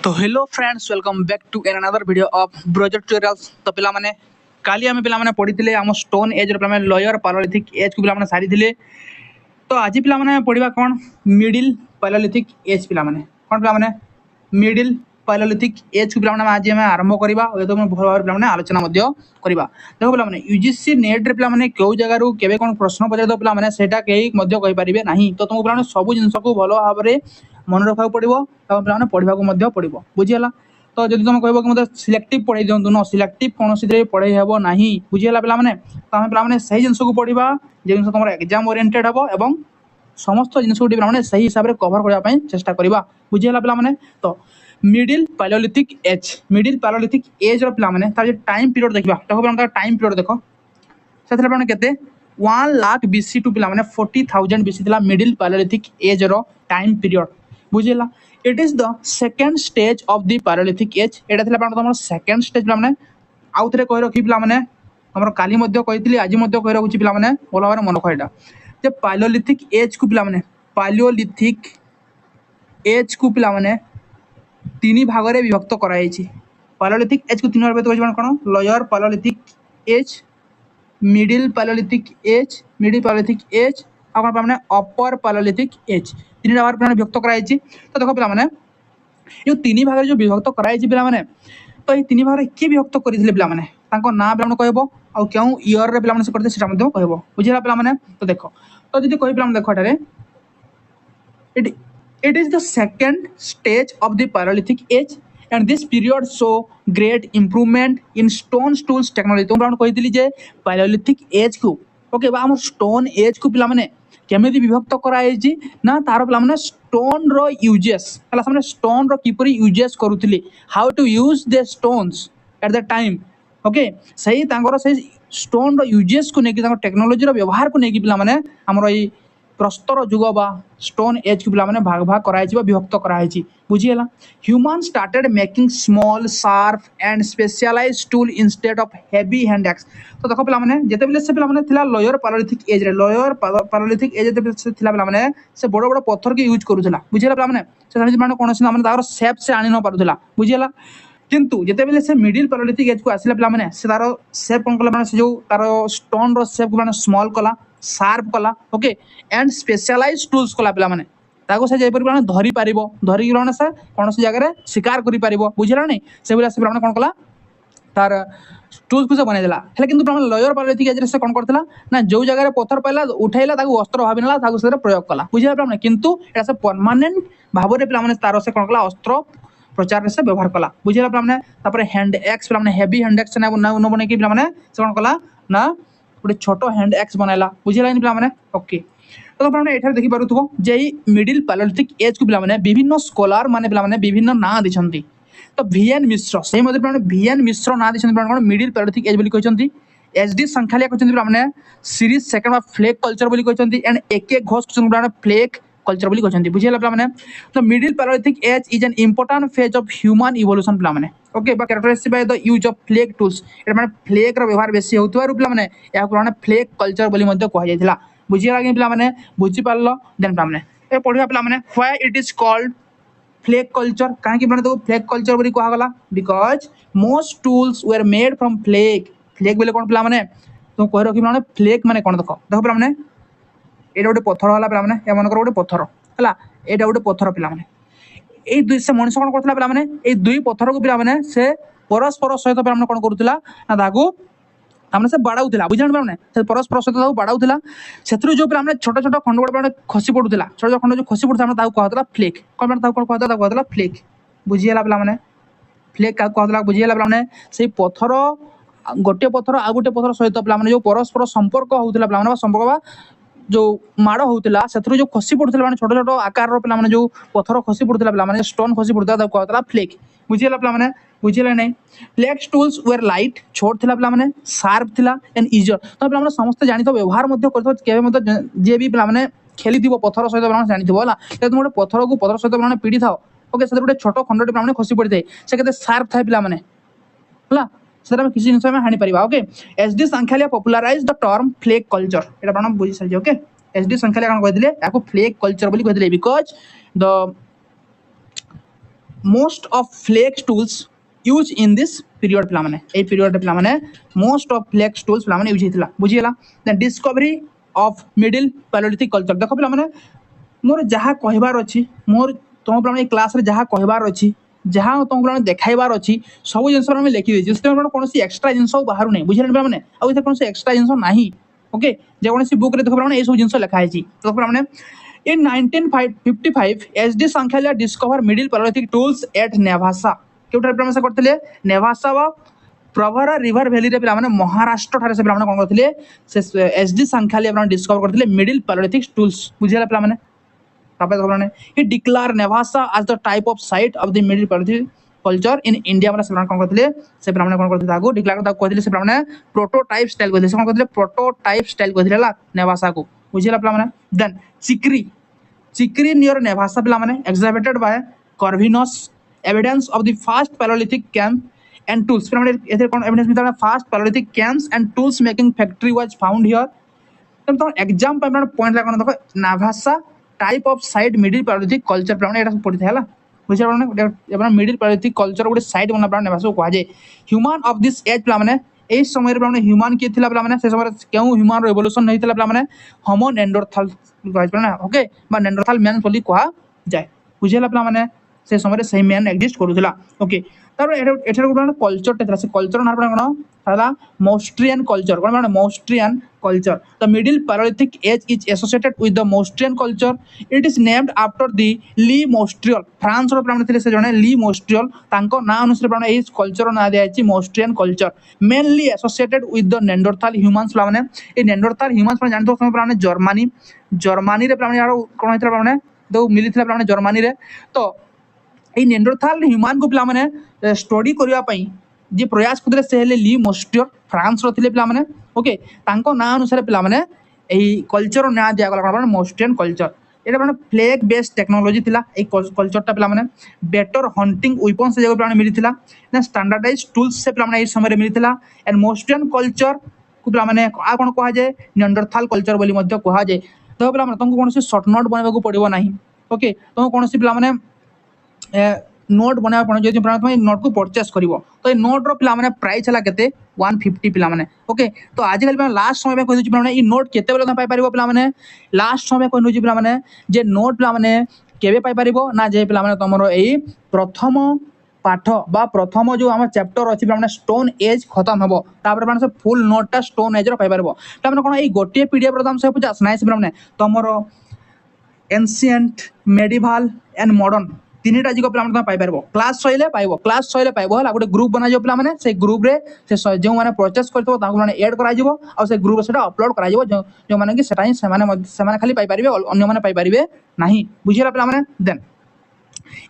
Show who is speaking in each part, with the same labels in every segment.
Speaker 1: तो hello friends welcome back to an another video of ब्रोजर tutorials. तो पिला माने काली आम पिला माने पढ़ी आम स्टोन एज पिला माने लयर पालोलिथिक एज को पिला माने सारी थिले। तो आज पिला माने पढ़िबा कोन मिडिल पालोलिथिक एज पिला माने कोन पिला माने मिडिल पालोलिथिक एज को पिला माने आज हम आरंभ करबा ए तो भल भाव पिला माने आलोचना मध्य करबा। देखो पिला माने यूजीसी नेट रे पिला माने केउ जगह रु केबे कोन प्रश्न पचार दो पिला माने सेटा केही मध्य कहि परिबे नाही। तो तुम पिला माने सब जिंस को भल भाव रे मन रखा पड़ो और पे पढ़ा पड़ो बुझीगला। तो जब तुम कह मतलब सिलेक्टिव पढ़ाई दिखाँ न सिलेक्टिव कौन सी पढ़ाई हे ना बुझीगला पे तो आम पे से जिन को पढ़ा जो जिन तुम एग्जाम ओरिएंटेड हम समस्त जिन पे सही हिसाब से कभर करने चेष्टा करवा बुझीगला पे। तो मिडिल पालोलिथिक एज पे टाइम पीरियड देखा देखो टाइम पीरियड देख से के 1 लाख बीसी टू पे 40,000 बीसी मिडिल पालोलिथिक एज रो टाइम पीरियड बुझीगला। It is the second stage of the paleolithic age एटा थिला तुम सेकेंड स्टेज पे आउ थे कही रखी पे आम काली कही आज कही रखुची पे भल भाव मन रख यहाँ जे पालोलिथिक एज को पे पालोलिथिक एज को पे 3 भाग में विभक्त कराई। पालोलिथिक एज को 3 भाग में कौन lower paleolithic as middle paleolithic as और कौन अपर पालोलिथिक एज 3 भाग में विभक्त कराई। तो देखो पे ये 3 भाग जो विभक्त कराई पे तो ये 3 भाग में किए विभक्त करते पे ना पे कहब और क्यों इयर पे करते कहब बुझेगा पे। तो देख तो जी कह पे देख it is the second stage of the Paleolithic age and this period show great improvement in stone tools technology। तुम कही जे Paleolithic age को ओके आम स्टोन एज को पे केमिति विभक्त कराई ना तार पे स्टोन रो यूजेस है स्टोन रो किपरि यूजेस करुथिले how to use the stones at the time okay सही से स्टोन रो यूजेस को लेकिन टेक्नोलोजी रो व्यवहार को लेकिन पे आमर ये प्रस्तर जुग बा स्टोन एज को पे भाग भाग कराई विभक्त कराई बुझीगला। Human started making small sharp and specialised tool instead of heavy hand axe. तो देखो पे जिते बेले से पे लोअर पालोलिथिक एज रे लोअर पालोलिथिक एज पे से बड़ बड़ पत्थर के यूज करूला बुझीगला पे कौन सेप से आनी न पारुला बुझीगला। किंतु जिते बेले से मिडिल पालोलिथिक एज को आसिला पे से तार सेप कौन कला से जो तार स्टोन रो सेप को स्मॉल कला शार्प कला ओके एंड स्पेशलाइज्ड टूल्स कला पे ताको से जयपर धरी पार धरिक से कौन सी जगह शिकार कर बुझेगा नहीं से भाई से कौन कला तार टूल्स को से बनईदेला कि लोअर पालोलिथिक एज से कौन करता ना जो जगह पत्थर पाइला उठेला अस्त्र भावी ना से प्रयोग कला बुझेगा पे किंतु एटा से परमानेंट भाव में तार से कौन कला अस्त्र प्रचार से व्यवहार कला बुझेगा पे हैंड एक्स पे हेवी हैंड एक्स न बन कि से कौन कला ना गोटे छोट हैंड एक्स बनैला बुझेगा पे ओके। तो ये देखी पार्थ जे मिडिल पालोलिथिक एज को पे विभिन्न स्कॉलर माने पे विभिन्न ना दी। तो VN मिश्र से VN मिश्र ना दी कौन मिडिल पालोलिथिक एज कहते HD संख्यालिया कहते series second flake culture and AK Ghosh flake culture कहते बुझेगा पे। तो middle paleolithic age is an important phase of human evolution पे okay characterised by the use of flake tools एटा फ्लेक रो व्यवहार बेसी होतवारु पे या फ्लेक कल्चर बोली कह जाइथिला बुझिया पे बुझी पारल देन पे पढ़िया पे why it is called flake culture कहीं तो फ्लेक कल्चर बोली कहगला because most tools were made from flake flake बोले कौन पे तुम कह रखी पे फ्लेक माने कौन देख देखो पे ये गोटे पत्थर है पे या मनकर गोटे पत्थर है यहाँ गोटे पत्थर पे से मनुष्य कौन करता पे दुई पत्थर को पे से परस्पर सहित पे कौन करूला ना ताकू से बाड़ाऊला बुझे पे परस्पर सहित बाड़ाऊला से जो पे छोट छोट खंड गुड़ा खसी पड़ूला छोट छोट खंड जो खसी पड़ता कहला फ्लेक कौन कहला फ्लेक बुझीगला पे फ्लेक क्या कहला बुझीगला पे से पत्थर गोटे पत्थर आ गोटे पत्थर सहित पे जो परस्पर संपर्क होता पे संपर्क जो माड़ होता से जो खसी पड़ता छोट छोट आकार पे जो पत्थर खसी पड़ता पे स्टोन खसी पड़ता कहला फ्लेक बुझीगला पे बुझे नहीं। फ्लेक्स टूल्स वेर लाइट छोट थिला पे शार्प थिला एंड इजर तो पे समस्त जानी व्यवहार जे भी पे खेली पत्थर सहित जानी है तुम गोटे पत्थर को पत्थर सहित पे पीड़ी था ओके से गोटे छोट खंड पे खसी पड़ी थाए से के शार्प थाए पे से किसी जिन हाणी पार okay. HD Sankalia popularised the term flake culture ये बुझी सारी ओके HD संख्यालिया कौन कहते फ्लेक कल्चर बोली कहते because the most of flex tools use in this period पिला माने ए पीरियड पिला माने मोस्ट ऑफ फ्लेक्स टूल्स पिला माने यूज हेतिला बुझी गेला the discovery of middle palaeolithic culture देखो पिला माने मोर जहाँ कहबार अच्छी मोर तुम पे क्लास रे जहाँ कहबार अच्छी जहाँ तुम पे देखाइबार अच्छी सब जिन लिखी देती कौन एक्सट्रा जिन बाहर नहीं बुझे मैंने आउ कौन एक्सट्रा जिन ना ओके जेकोसी बुक रे देखो ये सब जिन लिखाई देखो मैंने in 1955 SD Sankalia discover middle paleolithic tools at Nevasa क्योंठार पे करते नेवासा व प्रवरा रिवर वैली रे पे महाराष्ट्र ठारे से कौन करते एसडी सांख्यालिया डिस्कवर करते मिडिल पैलोलिथिक टूल्स बुझेगा पे he declared Nevasa as the type of site of the middle Paleolithic culture in India माने से कौन करथिले से ब्राह्मण कौन करथिले ताको डिक्लेयर करता कहथिले से ब्राह्मण प्रोटोटाइप स्टाइल कहथिले से कौन करथिले प्रोटोटाइप स्टाइल कहथिले ला नेवासा को बुझिला प्ला माने देन चिक्री नियर नेवासा प्ला माने exhibited by Corvinus evidence of the first Paleolithic camp and tools प्ला माने एथे कौन एविडेंस मिलता है first Paleolithic camps and tools making factory was found here तो एग्जाम पे अपना पॉइंट लागन देखो Nevasa type of site middle palaeolithic culture प्लान एटा पढ़ी था बुझे अपना मिडिल पैलोलिथिक कल्चर गोटे साइट बना प्लान नेवासा को कहा ह्यूमन ऑफ दिस एज प्ला माने ए समय प्ला माने ह्यूमन के थिला प्ला माने से समय केउ ह्यूमन रिवोल्यूशन नहीं थिला प्ला माने होमो नेंडरथल कहना ओके बा नेंडरथल मैन बोली कहा जाय बुझेला प्ला माने से समय से मैन एग्जिस्ट करूला ओके तार एठार गोटे कल्चर टे से कल्चर ना कौन था मोस्ट्रियन कल्चर कौन माने Mousterian culture the middle palaeolithic age is associated with the Mousterian culture it is named after the Le Moustier France रो प्राण थे से जने ली मोस्ट्रियल तांको ना अनुसार प्राण ए कल्चर ना दिया अछि Mousterian culture mainly associated with the Neanderthal humans प्ला माने ए नेंडरथल ह्यूमंस प्राण जानतो समय प्राण जर्मनी रे प्राण यार कोन होइतरा प्राण दो मिलिथला प्राण जर्मनी रे तो এই নেন্ডরথাল হ্ୟୁମାନ को पिला माने स्टडी करिया पई जे प्रयास करले से हेले ली मोस्टियर फ्रांस रो थिले पिला माने ओके तांको ना अनुसार पिला माने एही कल्चर ना दिया गला माने मोस्टियन कल्चर एटा माने फ्लैग बेस्ड टेक्नोलॉजी थिला ए कल्चरटा पिला माने बेटर हंटिंग वेपन्स जे पिला माने मिलिथिला ना स्टैंडर्डाइज्ड टूल्स से पिला माने ए समय रे मिलिथिला एंड मोस्टियन कल्चर को पिला माने आ कोन कहा जाय नेंडरथाल कल्चर बोली मध्य कहा जाय तो पिला माने तुमको कोनसी शॉर्ट नोट बनाबा को पड़िबो नाही ओके तुमको कोनसी पिला माने नोट बनाया पड़े जो तुम नोट को परचेस कर तो ये नोट रो पिला माने प्राइस है केते 150 पिला माने ओके तो आजिकल लास्ट समय कहि पिला माने ई नोट केते बेले पाई परिबो पिला माने लास्ट समय कहि पिला माने जे नोट पिला माने केबे पाई परिबो ना जे पिला माने तमरो एई प्रथम पाठ बा प्रथम जो आम चैप्टर अच्छी पिला माने स्टोन एज खत्म हेबो तापर माने से फुल नोटटा स्टोन एज रो पाई परिबो ता माने कोन एई गोटे पीडीएफ रो दाम 150 नाइ से पिला माने तमरो एंशिएंट मेडिवल एंड मॉडर्न तीनटा जिको पिला माने पाई परबो क्लास सइले पाइबो हला गोटे ग्रुप बना जो पिला माने से ग्रुप रे से जो माने परचेस करथो ताको माने ऐड करा जिवो आ से ग्रुप सेटा अपलोड करा जिवो जो माने कि सेटा ही से खाली पाई परिबे अन्य माने पाई परिबे नाही बुझिरा पिला माने देन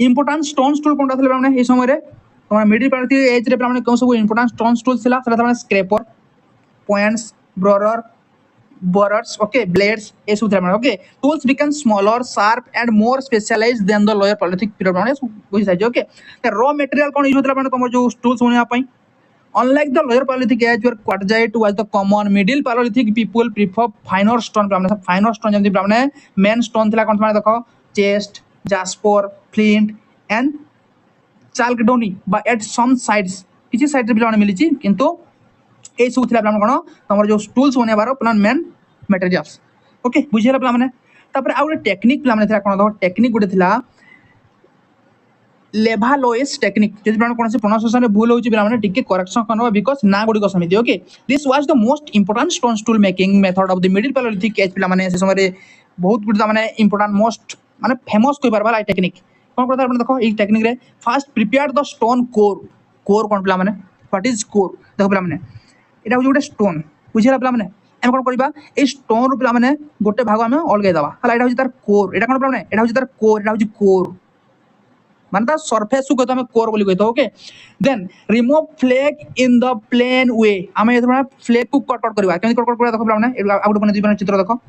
Speaker 1: इंपोर्टेंट स्टोन्स टूल कोनटा थिले पिला माने ए समय रे तमरा मिडिल पैलोलिथिक एज रे पिला माने कोन सब इंपोर्टेंट स्टोन्स टूल थिला सेटा माने scraper points borer borers okay blades ए सब थिला okay tools become smaller sharp and more specialised than the lower paleolithic period माने बुझि साइज ओके रॉ मटेरियल कोन यूज होतला माने तुम जो टूल्स बनिया पई unlike the lower paleolithic age where quartzite was the common middle paleolithic people prefer finer stone माने फाइनर स्टोन जंती माने मेन स्टोन थिला कोन माने देखो चेस्ट जास्पर फ्लिंट एंड चाल्कडोनी बा एट सम साइड्स किछि साइड रे माने मिलिछि किंतु ए सब थिला प्लान कोन तमर जो टूल्स बनेबार प्लान मेन मटेरियल्स ओके बुझिला प्लान माने तापर आ गोटे टेक्निक प्लान थिला कोन टेक्निक गोटे थिला लेवालोइस टेक्निक जदि प्लान कोन से प्रोनाउंसिएशन रे भूल होची प्लान माने टिके करेक्शन करनो बिकॉज़ ना गुडी को समिति okay this was the most important stone tool making method of the middle palaeolithic age प्लान माने से समय रे बहुत गुडी माने इंपोर्टेंट मोस्ट माने फेमस कोइ बार वाला टेक्निक कोन करता अपन देखो ई टेक्निक रे first prepare the stone core cone plan माने व्हाट इज कोर देखो प्लान माने एटा गोटे स्टोन बुझिला पिला माने हम कोन करबा ए स्टोन रो पिला माने गोटे भाग हम अलगाय दबा हला एटा होची तार कोर एटा कोन पिला माने एटा होची तार कोर एटा होची कोर माने ता सरफेस को हम कोर बोली कहतो okay then remove flake in the plain way हम ए फ्लैग को कट करबा केन कट करबा देखो पिला माने आ गोटे बने दिबा चित्र देखो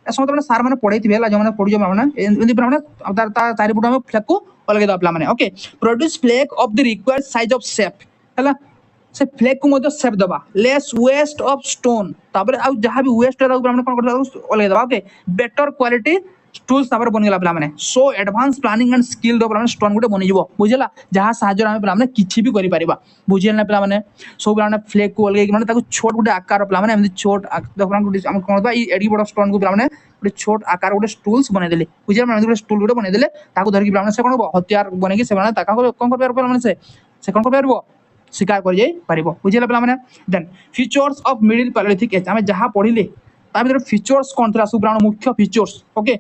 Speaker 1: ए सब सार माने पढैथिबे हला जो माने पढियो माने एंदी पिला माने तार चारि फुट हम फ्लैग को अलगाय दबा पिला माने okay produce flag of the required size of shape हला से फ्लैग को मध्य सेप दबा लेस वेस्ट ऑफ स्टोन तापर आ जहां भी वेस्ट रहउ हमने कोन करता अलग दबा ओके बेटर क्वालिटी टूल्स तापर बनिगला पिला माने so advance planning and skill पिला माने स्टोन गुटे बनि जिवो बुझिला जहा साहाଯ୍य आमे पिला माने किछि भी करि परिबा बुझिला पिला माने सो पिला माने फ्लेग को अलगे माने ताको छोट गुटे आकार पिला माने एमि छोट देखला गुटे हम कोन बा ई एडी बड स्टोन को पिला माने गुटे छोट आकार गुटे टूल्स बनै देले बुझिला माने गुटे टूल गुटे बनै देले ताको धरि पिला माने से कोन हथियार बनै कि से माने ताका कोन कर पिला माने से कोन कर परबो शिकार कर जाई परिबो बुझिला पिला माने then features of middle paleolithic age आमे जहा पढिले ता भीतर फीचर्स कोन थला सब पिला मुख्य features okay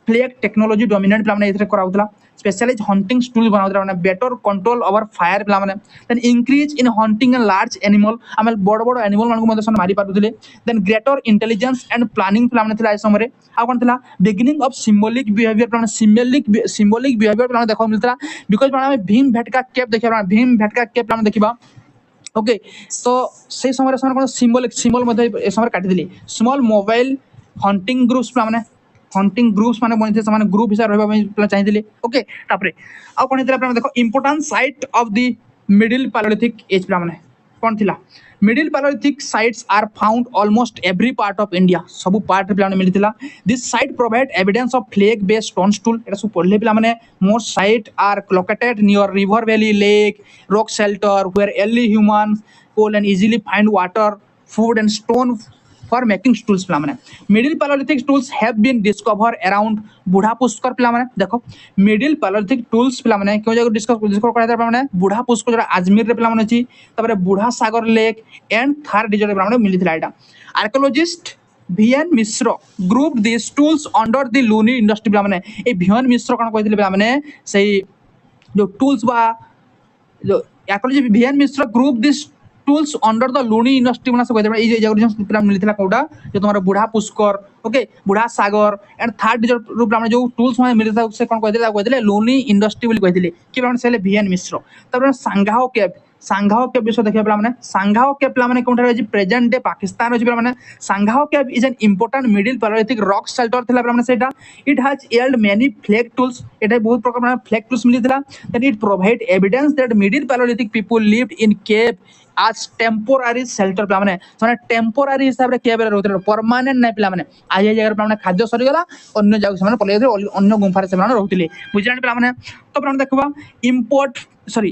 Speaker 1: flake technology dominant पिला माने इथरे कराउतला स्पेशलाइज हंटिंग टूल बनाउतला माने बेटर कंट्रोल ओवर फायर पिला माने then increase in hunting and large animal आमे बड़ बड़ एनिमल मानको मते सन मारी पारुतले then greater intelligence and planning पिला माने थला ए समय आ कोन थला बिगिनिंग ऑफ सिंबॉलिक बिहेवियर पिला माने सिंबॉलिक बिहेवियर पिला देखो मिलतला बिकॉज़ पिला माने भीम भेटका केप देखिबा भीम भेटका केप पिला माने देखिबा ओके तो से समय कोन सिंबल मध्ये ए समय काटि दिले स्मॉल मोबाइल हंटिंग ग्रुप्स पिला माने हंटिंग ग्रुप्स माने बनिथे समान ग्रुप हिसाब रहबा पिला चाहिदिले ओके तापरे आ कोन हितला पिला देखो important site of the middle paleolithic age पिला माने कोन थिला middle paleolithic sites are found almost every part of India सब पार्ट पिला माने मिलिथिला this site provide evidence of flake based stone tool एटा सब पढले पिला माने most site are located near river valley lake rock shelter where early humans could and easily find water food and stone for making tools पिला माने middle पैलेolithic tools have been discovered around बुढ़ा पुष्कर पिला माने देखो मिडिल पैलेolithic tools पिला माने क्यों जगह डिस्कस करा पिला माने बुढ़ा पुष्कर जरा अजमेर रे पिला माने छी तबरे Budha Sagar lake and Thar desert पिला माने मिलिथिला एटा archaeologist V N Misra group this tools under the Luni industry पिला माने ए भिएन मिश्र कोन कहिथिले पिला माने सेही जो टूल्स बा जो archaeologist V N Misra group this tools under the Luni industry बना सब ए जे जगह पिला मिलिथिला कोडा जो तुम्हारा बुढ़ा पुष्कर ओके बुढ़ा सागर एंड थर्ड डिजर रूप माने जो टूल्स माने मिलिथा से कोन कहिथिले लूनी इंडस्ट्री बोली कहिथिले कि माने सेले भिएन मिश्र तबरे सांघाओ केव विषय देखिया पिला माने सांघाओ केव पिला माने कोनठा अछि प्रेजेंट डे पाकिस्तान अछि पिला माने Sanghao cave is an important middle paleolithic rock shelter थिला पिला माने सेटा it has yield many flake tools एटा बहुत प्रकार माने फ्लैग टूल्स मिलिथिला that it provide evidence that middle paleolithic people lived in cave आज टेम्पोरारी शेल्टर पिला माने टेम्पोरारी हिसाब रे केव रे रहथि परमानेंट नै पिला माने आज ए जगह पिला माने खाद्य सरी गला अन्य जगह से माने पले अन्य गुंफा रे से माने रहथिले बुझानी पिला माने तो पिला देखबा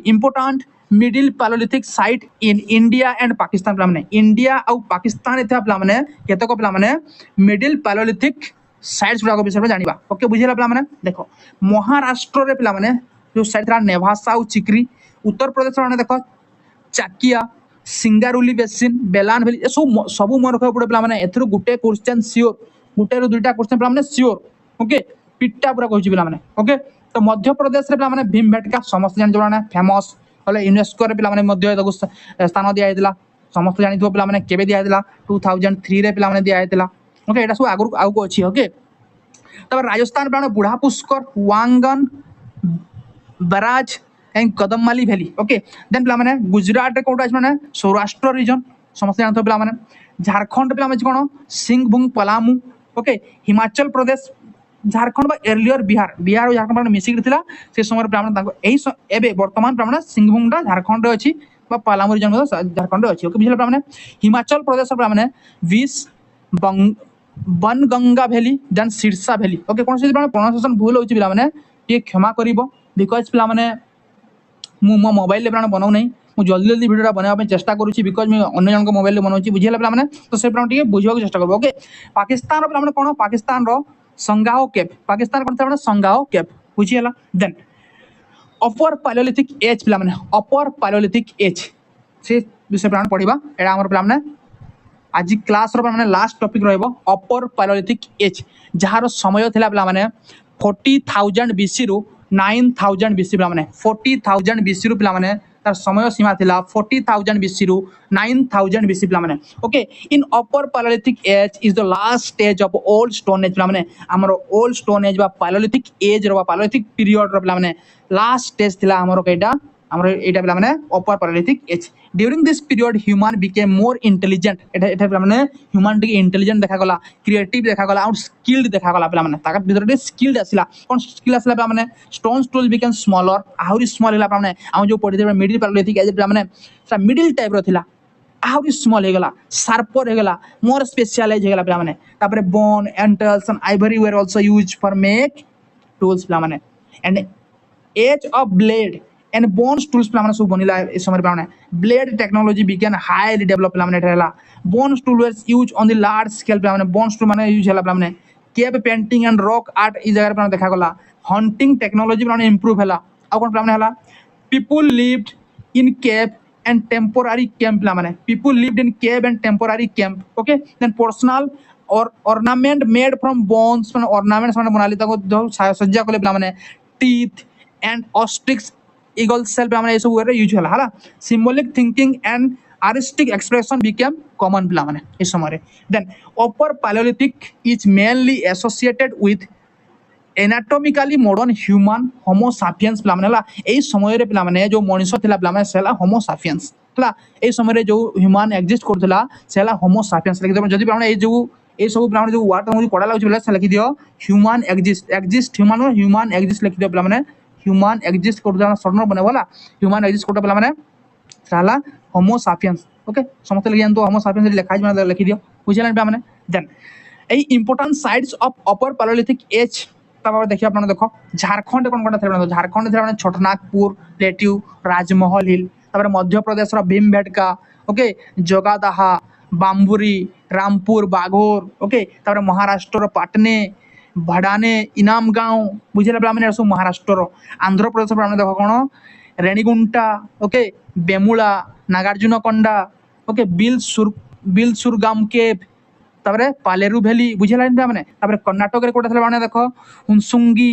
Speaker 1: important middle paleolithic site in India and Pakistan पिला माने इंडिया और पाकिस्तान एथा पिला माने केतक पिला माने मिडिल पैलेolithic साइट्स गुडा को विषय में जानिबा ओके बुझिला पिला माने देखो महाराष्ट्र रे पिला माने जो साइट रा नेवासा और चिक्री उत्तर प्रदेश माने देखो चाकिया सिंगारुली बेसिन बेलान भेली सब मन रखा पड़े पिला माने एथरो गुटे क्वेश्चन सियोर गुटे रो दुईटा क्वेश्चन पिला माने सियोर ओके पिट्टा पूरा कहछि पिला माने ओके तो मध्य प्रदेश रे पिला माने भीमबेटका समस्त जान जबाना फेमस हले यूनेस्को रे पिला माने मध्य ताको स्थान दिया हैतला समस्त जानि थो पिला माने केबे दिया हैतला 2003 रे पिला माने दिया हैतला ओके एटा सब आगु आगु अछि ओके तब राजस्थान पिला माने बुढ़ा पुष्कर वांगन बराज and Kadamali valley okay then पिला माने गुजरात रे कोटा अछि माने सौराष्ट्र रीजन समस्त जानतो पिला माने झारखंड पिला माने कोन सिंहभूम पलामू ओके हिमाचल प्रदेश झारखंड बा अर्लियर बिहार और झारखंड माने मिसिक थिला से समय पिला माने ताको एही एबे वर्तमान पिला माने सिंहभूम दा झारखंड रे अछि बा पलामू रीजन झारखंड रे अछि ओके बुझला पिला माने हिमाचल प्रदेश पिला माने 20 Banganga valley then Sirsa valley okay कोन से पिला प्रोनाउंसिएशन भूल होछि पिला माने ये क्षमा करिवो बिकॉज़ पिला माने मु मो मोबाइल ले बनाना बनाऊ नहीं मु जल्दी जल्दी वीडियो बनाबा पे चेष्टा करूची बिकॉज़ मैं अन्य जन को मोबाइल ले बनाउची बुझिला पिला माने तो से पिला टिके बुझिबा के चेष्टा करबो ओके पाकिस्तान रो पिला माने कोन पाकिस्तान रो संगाओ केव पाकिस्तान कोन माने संगाओ केव बुझिला देन अपर पैलेolithic एज पिला माने अपर पैलेolithic एज से विषय पिला पढिबा एडा हमर पिला माने आज क्लास रो माने लास्ट टॉपिक रहबो अपर पैलेolithic एज जहार समय थिला पिला माने 40000 बीसी रो 9000 बीसी पिला माने 40000 बीसी रो पिला माने तार समय सीमा थिला 40000 बीसी रो 9000 बीसी पिला माने okay in upper paleolithic age is the last stage of old stone age पिला माने हमर ओल्ड स्टोन एज बा पैलेolithic एज रो पैलेolithic पीरियड रो पिला माने लास्ट स्टेज थिला हमर केटा हमर एटा पिला माने upper paleolithic age during this period human became more intelligent एटा पिला माने ह्यूमन टिक इंटेलिजेंट देखा गला क्रिएटिव देखा गला और स्किल्ड देखा गला पिला माने ताका भीतर दे स्किल्ड आसिला कोन स्किल आसिला पिला माने स्टोन टूल बिकेम स्मॉलर आहुरी स्मॉल हिला पिला माने हम जो पढि दे मिडिल पैलेolithic एज पिला माने मिडिल टाइप रो थिला आहरी स्मॉल हेगला शार्पर हेगला मोर स्पेशलाइज हेगला पिला माने तापर bone antlers and ivory were also used for make tools पिला माने and age of blade and bones tools पिला माने सब बनिला ए समय पिला माने blade technology begin highly develop पिला माने हेला bones tool was use on the large scale पिला माने बोन्स टूल माने यूज हेला पिला माने cave painting and rock art ई जगह पिला देखा गला हंटिंग टेक्नोलॉजी पिला माने इंप्रूव हेला आ कोन पिला माने हेला people lived in cave and temporary camp la mane people lived in cave and temporary camp okay then personal or ornament made from bones man ornaments man banali tako jo sajja kole la mane teeth and ostrich eagle shell la mane esu were use hala hala symbolic thinking and artistic expression became common la mane e samare then upper paleolithic is mainly associated with anatomically modern human Homo sapiens पिला माने ला एई समय रे पिला माने जो मनुष्य थिला पिला माने सेला होमो सापियंस हला एई समय रे जो ह्यूमन एग्जिस्ट करथला सेला होमो सापियंस लिखि दबो जदी पिला माने एई जो एई सब पिला माने जो वर्ड मुझे पढ़ा लागु पिला से लिखि दियो ह्यूमन एग्जिस्ट ह्यूमन एग्जिस्ट लिखि दियो पिला माने ह्यूमन एग्जिस्ट करथला सरनर बने वाला ह्यूमन एग्जिस्ट करथला पिला माने सेला होमो सापियंस ओके समस्त लिखि तो होमो सापियंस लिखा माने लिखि दियो बुझिला पिला माने देन एई important sites of upper palaeolithic age देखिए आप देखो झारखंड कौन कौन थे झारखंड थे छोटनागपुर प्लेट्यू राजमहल हिल मध्य प्रदेश भीमबेटका ओके जगादाहा बाम्बुरी रामपुर बाघोर ओके महाराष्ट्र पाटने भड़ाने इनाम गाँव बुझे पे सब महाराष्ट्र आंध्र प्रदेश देखो कौन रेणीगुंटा ओके बेमुला नागार्जुन कंडा ओके बिलसुरगाम केव तापरे पालेरु भैली बुझे मैंने कर्णाटक रे कोटा माने देखो हुनसुंगी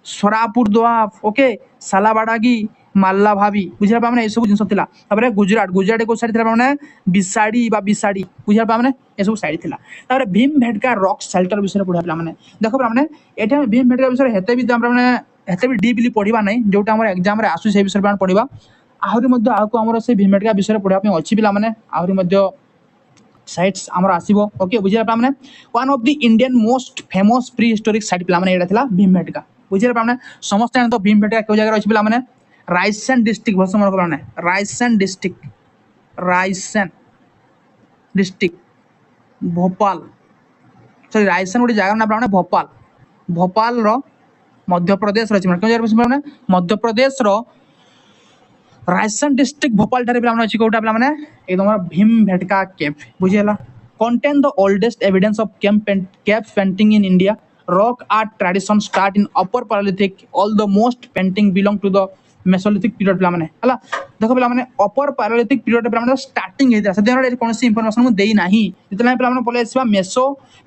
Speaker 1: सोरापुर दोआब ओके सालाबाडागी माल्ला भाभी बुझे मैंने सब जिन थिला तापरे गुजरात को साइड माने बिसाड़ी बा बिसाड़ी बुझे मैंने ये सब साइड थिला तापरे भीमबेटका रॉक शेल्टर विषय पढ़ा पिला माने देखो मैंने एटा भीमबेटका विषय हेते भी माने हेते भी डीपली पढ़िबा नै जोटा हमर एग्जाम रे आसु से विषय माने पढ़िबा आहुरी मध्ये आको हमर से भीमबेटका विषय पढ़ा पे अछि पिला माने आहुरी मध्ये साइट्स आमर आसीबो ओके बुझिला पामने one of the Indian most famous prehistoric site पिला माने एटा थिला भीमबेटका बुझिला पामने समस्त जान तो भीमबेटका के जगह अछि पिला माने रायसेन डिस्ट्रिक्ट भसम रख माने रायसेन डिस्ट्रिक्ट भोपाल सॉरी रायसेन गोटे जगह ना माने भोपाल रो मध्य प्रदेश रछि माने के जगह माने मध्य प्रदेश रो रायसेन डिस्ट्रिक्ट भोपाल ठारे पिला माने अछि कोटा पिला माने एकदम भीमबेटका केव बुझिला contain the oldest evidence of cave painting in India rock art tradition start in upper palaeolithic all the most painting belong to the mesolithic period पिला माने हला देखो पिला माने अपर पैलेओलिथिक पीरियड पिला माने स्टार्टिंग हेता से देना कोनसी इंफॉर्मेशन मु देई नाही इतना पिला माने पले आसीबा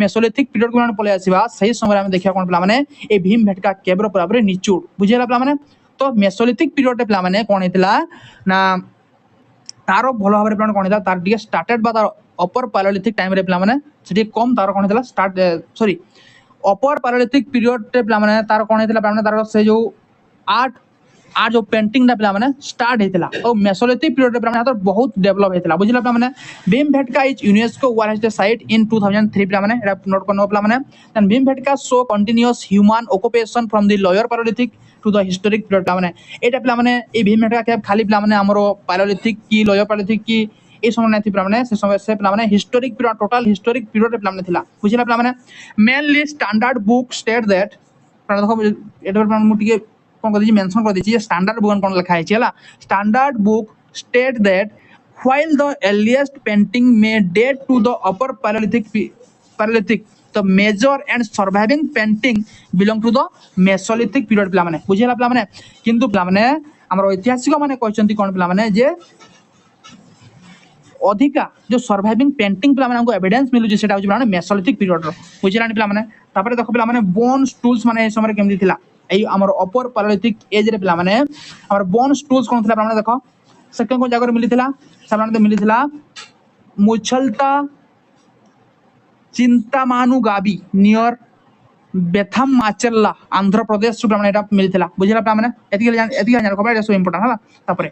Speaker 1: मेसोलिथिक पीरियड को माने पले आसीबा सही समय हम देखिया कोन पिला माने ए भीमबेटका केव रो बराबर निचुड बुझिला पिला माने तो मेसोलिथिक पीरियड पे माने कोन हेतला ना तारो भलो भाबरे प्लान कोन हेतला तार डी स्टार्टेड बा तार अपर पैलेओलिथिक टाइम रे प्लान माने सेठी कम तार कोन हेतला स्टार्ट सॉरी अपर पैलेओलिथिक पीरियड रे प्लान माने तार कोन हेतला प्लान तार से जो आर्ट जो पेंटिंग दा प्लान माने स्टार्ट हेतला और मेसोलिथिक पीरियड रे प्लान तार बहुत डेवलप हेतला बुझिला प्लान माने Bhimbetka is UNESCO world heritage site in 2003 प्लान माने एटा नोट करनो प्लान माने then Bhimbetka show continuous human occupation from the lower palaeolithic to the historic period माने एटा पिला माने ए भीमबेटका केव खाली पिला माने हमरो पैलेओलिथिक की लोअर पैलेओलिथिक की ए समय नै थि पिला माने से समय से पिला माने historic period total historic period रे पिला माने थिला बुझिला पिला माने mainly standard book state that देखो एटा पिला मु टिके कोन कर दी मेंशन कर दी स्टैंडर्ड बुक कोन लिखा है छला standard book state that while the earliest painting may date to the upper Paleolithic the major and surviving painting belong to the Mesolithic period पिला माने बुझिला पिला माने किंतु पिला माने हमर ऐतिहासिक माने कहचंती कोन पिला माने जे अधिका जो सर्वाइविंग पेंटिंग पिला माने को एविडेंस मिलु जे सेटा होची पिला माने मेसोलिथिक पीरियड रो बुझिलानी पिला माने तापरे देखो पिला माने बोन्स टूल्स माने ए समय केमदी थिला एई हमर अपर पैलेओलिथिक एज रे पिला माने हमर बोन्स टूल्स कोन थिला पिला माने देखो सेकंड को जगह मिली थिला सामान्य मिली थिला मुछलता चिंतामानु गाबी नियर बेथम माचेल्ला आंध्र प्रदेश रो माने एटा मिली थिला बुझिला पिला माने एतिके जान को बाय सो इंपोर्टेंट हला तापरे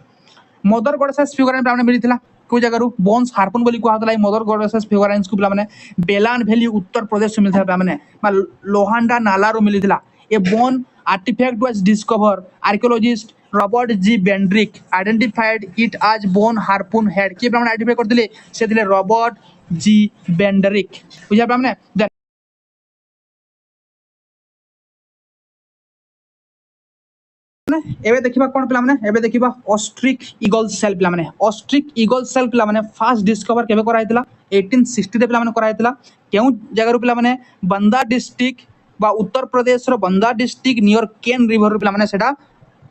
Speaker 1: मदर गॉडेसेस फिगर पिला माने मिली थिला को जगह रू बोन्स हार्पन बोली को हातला मदर गॉडेसेस फिगराइन्स को पिला माने बेलान वैली उत्तर प्रदेश में मिली थिला माने लोहांडा नाला रो मिली थिला a bone artefact was discover archaeologist Robert G Bednarik identified it as bone harpoon head किए पिलाମାନେ आइडेंटिफाई करथिले से थिले रॉबर्ट जी बेंड्रिक बुझा पिलाମାନେ देन एबे देखिबा कोन पिलाମାନେ एबे देखिबा ऑस्ट्रिक ईगल सेल पिलाମାନେ ऑस्ट्रिक ईगल सेल पिलाମାନେ फास्ट डिस्कवर केबे करा हैतिला 1860 रे पिलाମାନେ करा हैतिला केउ जगह रो पिलाମାନେ बंदा डिस्ट्रिक्ट बा उत्तर प्रदेश रो बंदा डिस्ट्रिक्ट नियर केन रिवर रो पिलाମାନେ सेटा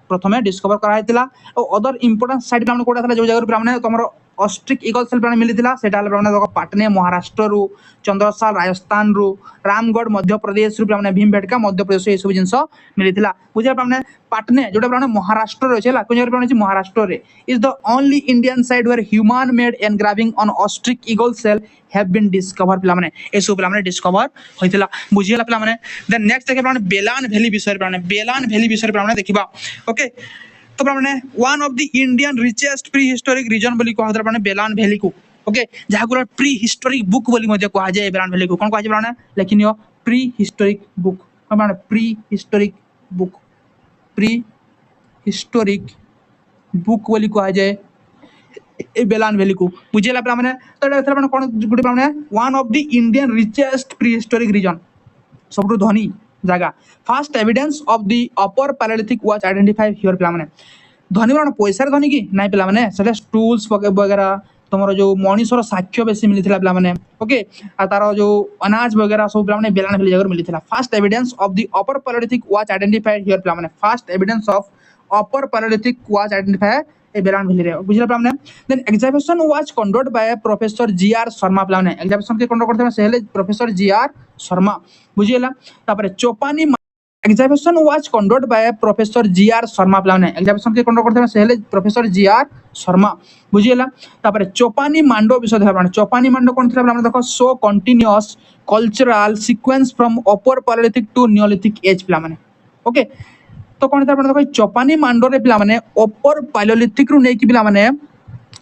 Speaker 1: प्रथमे डिस्कवर करा हैतिला और अदर इंपोर्टेंट साइट पिलाମାନେ कोडा थला जो जगह रो पिलाମାନେ तमरो ऑस्ट्रिक ईगल सेल पिलाମାନେ मिलिथिला सेटा हला पिलाମାନେ देखो पाटने महाराष्ट्र रो चंद्रसाल राजस्थान रो रामगढ़ मध्य प्रदेश रो पिलाମାନେ भीमबेटका मध्य प्रदेश ए सब जिंस मिलिथिला बुझा पिलाମାନେ पाटने जोटा पिलाମାନେ महाराष्ट्र रे छला कोन जगह पिलाମାନେ महाराष्ट्र रे is the only Indian site where human made engraving on ostrich egg shell have been discover पिलाମାନେ ए सब पिलाମାନେ डिस्कवर होइथिला बुझियला पिलाମାନେ देन नेक्स्ट देखे पिलाମାନେ बेलान वैली विषय पिलाମାନେ बेलान वैली विषय पिलाମାନେ देखिबा ओके तो पिलाମାନେ one of the Indian richest prehistoric region बोली कहत पिलाମାନେ बेलान वैली को ओके जहा को प्री हिस्टोरिक बुक बोली मध्य कहा जाय बेलान वैली को कोन कहा जाय पिलाମାନେ लेकिन यो प्री हिस्टोरिक बुक पिलाମାନେ prehistoric book prehistoric book बोली कहा जाय ए बेलान वैली को बुझेला पिलाମାନେ तो एटा पिलाମାନେ कोन गुडी पिलाମାନେ one of the Indian richest prehistoric region सबटु धनी जगह first evidence of the upper palaeolithic was identified here पिलाମାନେ धनी बण पैसा धनी की नाही पिलाମାନେ सेटा टूल्स वगैरह तुमरो जो मनीषर साक्ष्य बेसी मिलिथिला पिलाମାନେ ओके आ तारो जो अनाज वगैरह सब पिलाମାନେ बेलान वैली जगह मिलिथिला first evidence of the upper palaeolithic was identified here पिलाମାନେ first evidence of upper palaeolithic was identified ए बेलान वैली रे बुझिला पिलाମାନେ then examination was conducted by professor GR Sharma पिलाମାନେ एग्जामिनेशन के कंडक्ट करथे से हेले प्रोफेसर जीआर शर्मा बुझिला तापर Chopani examination was conducted by professor GR Sharma पिलाମାନେ एग्जामिनेशन के कंडक्ट करथे से हेले प्रोफेसर जीआर शर्मा बुझिला तापर चोपानी मांडो विषय देखा पिलाମାନେ चोपानी मांडो कोन थिला पिलाମାନେ देखो so continuous cultural sequence from upper palaeolithic to neolithic age पिलाମାନେ ओके तो कोन था देखो चोपानी मांडो रे पिलाମାନେ अपर पैलेलिथिक रु नै कि पिलाମାନେ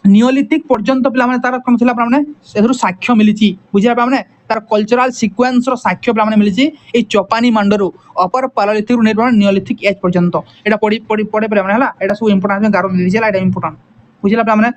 Speaker 1: नियोलिथिक पर्यंत पिलाମାନେ तार कोन थिला पिलाମାନେ सेथरु साक्ष्य मिलिछि बुझिया पिलाମାନେ तार कल्चरल सीक्वेंस रो साक्ष्य पिलाମାନେ मिलिछि ए चोपानी मांडो रु अपर पैलेलिथिक रु नै नियोलिथिक एज पर्यंत एटा पडी पडी पडे पिलाମାନେ हला एटा सब इंपोर्टेंट गारो मिलिछि एटा इंपोर्टेंट बुझिला पिलाମାନେ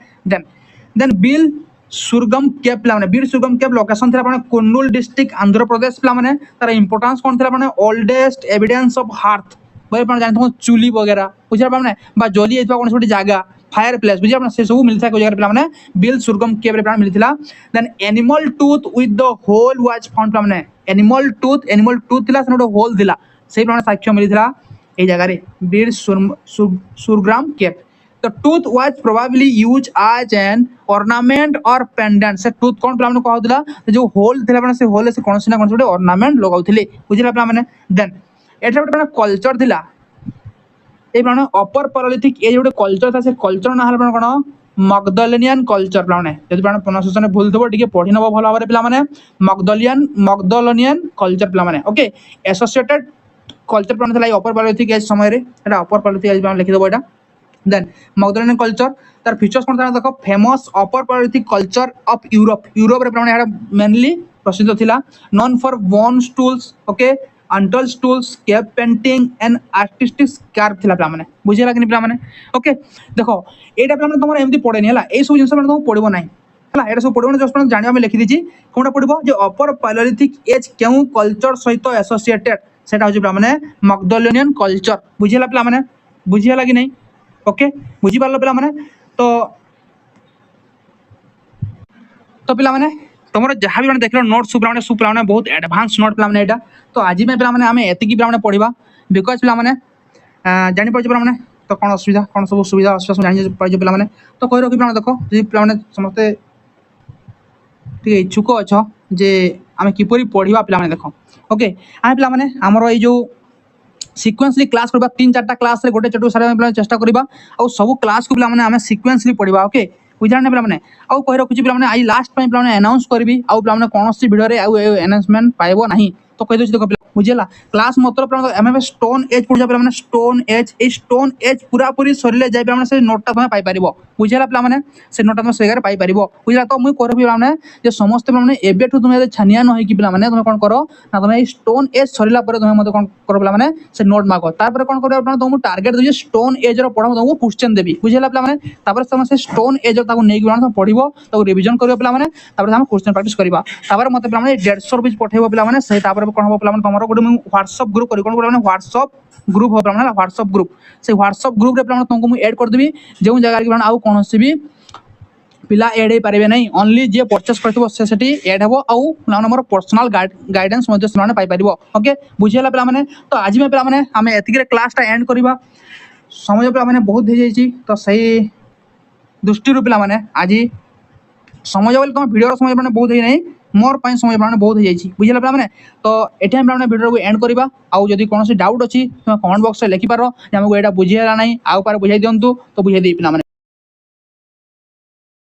Speaker 1: देन बिल सुरगम केप पिलाମାନେ बीर सुरगम केप लोकेशन थिला पिलाମାନେ कुन्नुल डिस्ट्रिक्ट आंध्र प्रदेश पिलाମାନେ तार इंपोर्टेंस कोन थिला पिलाମାନେ ओल्डेस्ट एविडेंस ऑफ हार्थ बरे पण जानथो चुली वगैरह बुझिला पिलाମାନେ बा जली एतबा कोन छोटी जागा फायर प्लेस बुझिया अपन से सब मिलथा को जगह पिलाମାନେ बिल सुरगम केप रे पिलाମାନେ मिलथिला then animal tooth with the hole was found पिलाମାନେ एनिमल टूथ थिला सनो होल थिला सेही पिलाମାନେ साक्ष्य मिलथिला ए जगह रे बीर सुरग्राम cap the tooth was probably used as an ornament or pendant से tooth कोन पिलाମାନେ कहउतला जो होल थिला पिलाମାନେ से होल से कोनसी ना कोनसी ornament लगाउथिले बुझिला पिलाମାନେ देन एटा पिलाମାନେ कल्चर थिला ए पिलाମାନେ अपर पैलेलिथिक ए जोटे कल्चर था से कल्चर ना हल कोन मगदलियन कल्चर पिलाମାନେ जदि पिलाମାନେ प्रोनाउंसिएशन भूल थबो टिके पढि नबो भलो भाबरे पिलाମାନେ मगदलियन कल्चर पिलाମାନେ ओके एसोसिएटेड कल्चर पिलाମାନେ थिला अपर पैलेलिथिक एज समय रे एटा अपर पैलेलिथिक एज पिलाମାନେ लिखि दबो एटा देन मगदलियन कल्चर तार फीचर्स कोन देखो famous upper palaeolithic culture of Europe रे पिलाମାନେ एटा मेनली प्रसिद्ध थिला known for bone tools okay antler tools cave painting and artistic scarf थिला पिलाମାନେ बुझिला कि पिलाମାନେ ओके देखो एटा पिलाମାନେ तमर एमती पडेनी हला ए सब जिंस पिलाମାନେ तुम पडिबो नाही हला एटा सब पडिबो जस्ट पिलाମାନେ जानिबा में लिखि दिछि कोनटा पडिबो जे अपर पैलेलिथिक एज केउ कल्चर सहित एसोसिएटेड सेटा होछि पिलाମାନେ मगदलियन कल्चर बुझिला पिलाମାନେ बुझिला कि नहीं ओके बुझी पारलो पिलाମାନେ तो पिलाମାନେ तुम जहाँ भी देख नोट सब पिलाମାନେ बहुत एडवांस नोट पिलाମାନେ एटा तो आज में पिलाମାନେ आमे एतिकी पिलाମାନେ पढिबा बिकॉज पिलाମାନେ जानि पड़छ पिलाମାନେ तो कोन असुविधा कोन सब सुविधा असुविधा जानि पड़छ पिलाମାନେ तो कहि रखि पिलाମାନେ देखो जे पिलाମାନେ समस्त ठीक इच्छुक अछ जे आमे किपरि पढिबा पिलाମାନେ देखो ओके आमे पिलाମାନେ हमरो ए जो सीक्वेंसली क्लास करबा 3-4टा क्लास रे गोटे चटु सारे पिलाମାନେ चेष्टा करबा और सब क्लास को पिलाମାନେ आमे सीक्वेंसली पढिबा ओके बुझाने पिलाମାନେ आउ कहि रखुची पिलाମାନେ आई लास्ट टाइम पिलाମାନେ अनाउंस करबी आउ पिलाମାନେ कोनोसी वीडियो रे आउ अनाउंसमेंट पाइबो नाही तो कहि दोछि देखो बुझेला क्लास मतलब आम स्टोन एज पढ़ा पे स्टोन एज ए स्टोन एज पूरा पूरी सरिले जाई पे से नोटटा तुम पाई परिबो बुझेला पे मैंने से नोटटा तुम सेगार पाई परिबो बुझला तो मुई करबी पे जे समस्त पे एबेठु तुम छानिया न होई कि पे तुम कोन करो ना तुम स्टोन एज सरिला पर तुम मते कोन करो पे मैंने से नोट मागो तार कोन करो तुम टार्गेट दे स्टोन एज रो पढ़ा तुमको क्वेश्चन देबी बुझेला पे मैंने तापर तुम से स्टोन एज ताको नै कि तुम पढ़िबो ताको रिवीजन करियो पे मैंने तापर हम क्वेश्चन प्रैक्टिस करबा तापर मते पे मैंने 150 रुपीस पठेबो पे मैंने से तापर कोन हो पे मैंने तमरो गोटे व्हाट्सएप ग्रुप करी कोन मैंने व्हाट्सएप ग्रुप हो पे मैंने व्हाट्सएप ग्रुप से व्हाट्सएप ग्रुप रे पे तुमको मु ऐड कर देबी जेउ जगह कि आउ कोनोसी भी पिला ऐड हो पारे नहीं ओनली जे परचेस करथिबो से सेठी ऐड हेबो आउ हमर पर्सनल गाइडेंस मध्ये से पाई परिबो ओके बुझियला पे मैंने तो आज में पे मैंने हम एतिके क्लास टा एंड करबा समय पे मैंने बहुत हो जाई तो सही दृष्टि रू पे मैंने आज समय बोले तुम भिडियो समय मैंने बहुत नहीं मोर पाई समय मैंने बहुत हो जाई बुझिला पे मैंने तो एठी हम मैंने भिडियो को एंड करबा आउ जदी कोनोसी डाउट अछि तुम कमेंट बॉक्स रे लिखि पारो जे हमको एटा बुझियला नहीं आउ पार बुझाई दियंतु तो बुझाई देई पे मैंने।